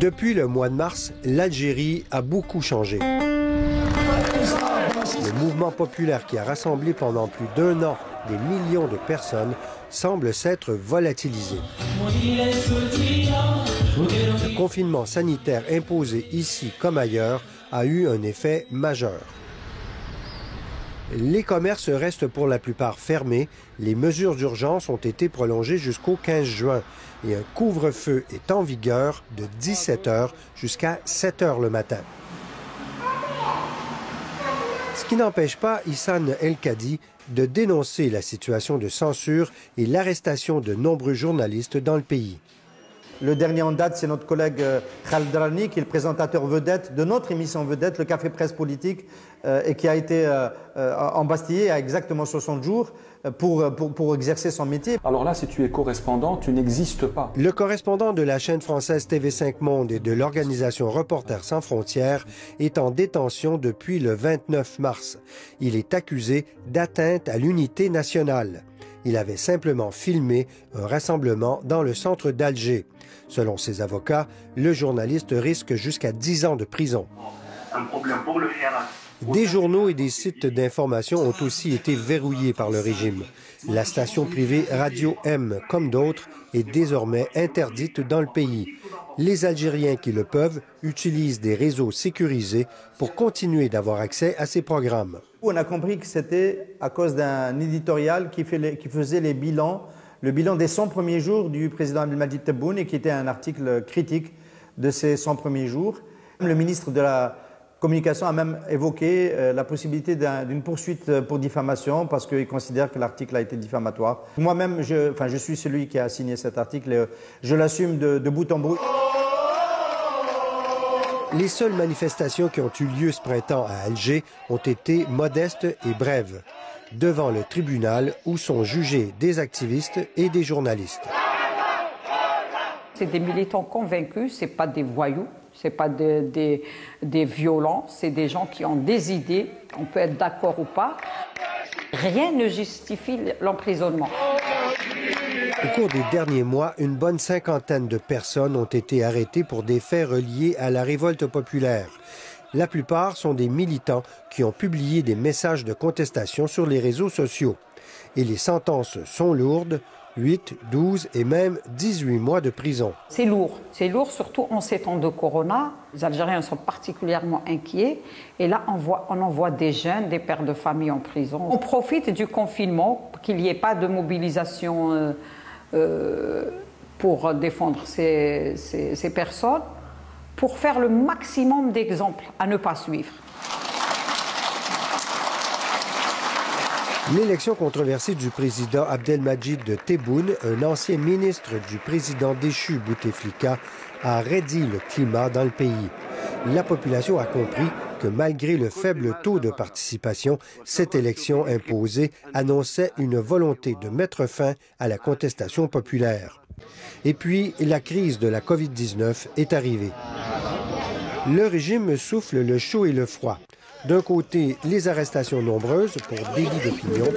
Depuis le mois de mars, l'Algérie a beaucoup changé. Le mouvement populaire qui a rassemblé pendant plus d'1 an des millions de personnes semble s'être volatilisé. Le confinement sanitaire imposé ici comme ailleurs a eu un effet majeur. Les commerces restent pour la plupart fermés. Les mesures d'urgence ont été prolongées jusqu'au 15 juin et un couvre-feu est en vigueur de 17 h jusqu'à 7 h le matin. Ce qui n'empêche pas Issane El-Kadi de dénoncer la situation de censure et l'arrestation de nombreux journalistes dans le pays. Le dernier en date, c'est notre collègue Khaled Drani, qui est le présentateur vedette de notre émission vedette, le Café Presse Politique, et qui a été embastillé à exactement 60 jours pour exercer son métier. Alors là, si tu es correspondant, tu n'existes pas. Le correspondant de la chaîne française TV5 Monde et de l'organisation Reporters sans frontières est en détention depuis le 29 mars. Il est accusé d'atteinte à l'unité nationale. Il avait simplement filmé un rassemblement dans le centre d'Alger. Selon ses avocats, le journaliste risque jusqu'à 10 ans de prison. Des journaux et des sites d'information ont aussi été verrouillés par le régime. La station privée Radio M, comme d'autres, est désormais interdite dans le pays. Les Algériens qui le peuvent utilisent des réseaux sécurisés pour continuer d'avoir accès à ces programmes. On a compris que c'était à cause d'un éditorial qui faisait le bilan des 100 premiers jours du président Abdelmadjid Tebboune et qui était un article critique de ces 100 premiers jours. Le ministre de la Communication a même évoqué la possibilité d'une poursuite pour diffamation parce qu'il considère que l'article a été diffamatoire. Moi-même, je suis celui qui a signé cet article et je l'assume de bout en bout. Les seules manifestations qui ont eu lieu ce printemps à Alger ont été modestes et brèves, devant le tribunal où sont jugés des activistes et des journalistes. C'est des militants convaincus, ce n'est pas des voyous, ce n'est pas des violents, c'est des gens qui ont des idées, on peut être d'accord ou pas. Rien ne justifie l'emprisonnement. Au cours des derniers mois, une bonne 50aine de personnes ont été arrêtées pour des faits reliés à la révolte populaire. La plupart sont des militants qui ont publié des messages de contestation sur les réseaux sociaux. Et les sentences sont lourdes, 8, 12 et même 18 mois de prison. C'est lourd surtout en ces temps de corona. Les Algériens sont particulièrement inquiets et là on envoie des jeunes, des pères de famille en prison. On profite du confinement, qu'il n'y ait pas de mobilisation pour défendre ces personnes, pour faire le maximum d'exemples à ne pas suivre. L'élection controversée du président Abdelmadjid Tebboune, un ancien ministre du président déchu Bouteflika, a raidi le climat dans le pays. La population a compris que malgré le faible taux de participation, cette élection imposée annonçait une volonté de mettre fin à la contestation populaire. Et puis, la crise de la COVID-19 est arrivée. Le régime souffle le chaud et le froid. D'un côté, les arrestations nombreuses pour délit d'opinion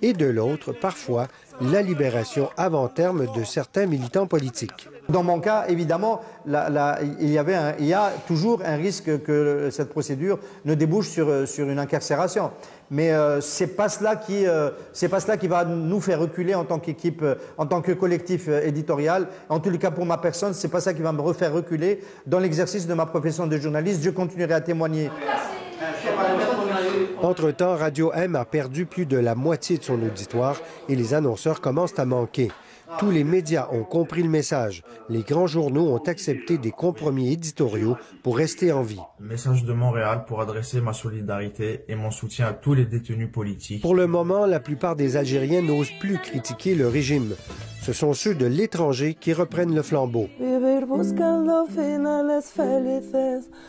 et de l'autre, parfois, la libération avant terme de certains militants politiques. Dans mon cas, évidemment, il y a toujours un risque que cette procédure ne débouche sur une incarcération. Mais c'est pas cela qui va nous faire reculer en tant qu'équipe, en tant que collectif éditorial. En tous les cas, pour ma personne, c'est pas ça qui va me refaire reculer dans l'exercice de ma profession de journaliste. Je continuerai à témoigner. Entre-temps, Radio M a perdu plus de la moitié de son auditoire et les annonceurs commencent à manquer. Tous les médias ont compris le message. Les grands journaux ont accepté des compromis éditoriaux pour rester en vie. Message de Montréal pour adresser ma solidarité et mon soutien à tous les détenus politiques. Pour le moment, la plupart des Algériens n'osent plus critiquer le régime. Ce sont ceux de l'étranger qui reprennent le flambeau.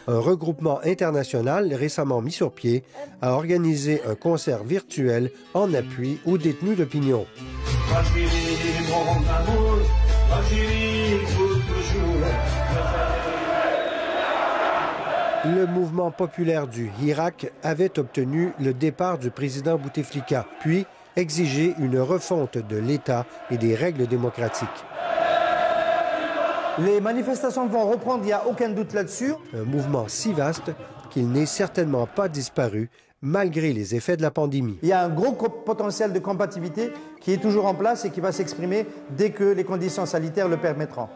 Un regroupement international récemment mis sur pied a organisé un concert virtuel en appui aux détenus d'opinion. Le mouvement populaire du Hirak avait obtenu le départ du président Bouteflika, puis exigé une refonte de l'État et des règles démocratiques. Les manifestations vont reprendre, il n'y a aucun doute là-dessus. Un mouvement si vaste qu'il n'est certainement pas disparu malgré les effets de la pandémie. Il y a un gros potentiel de combativité qui est toujours en place et qui va s'exprimer dès que les conditions sanitaires le permettront.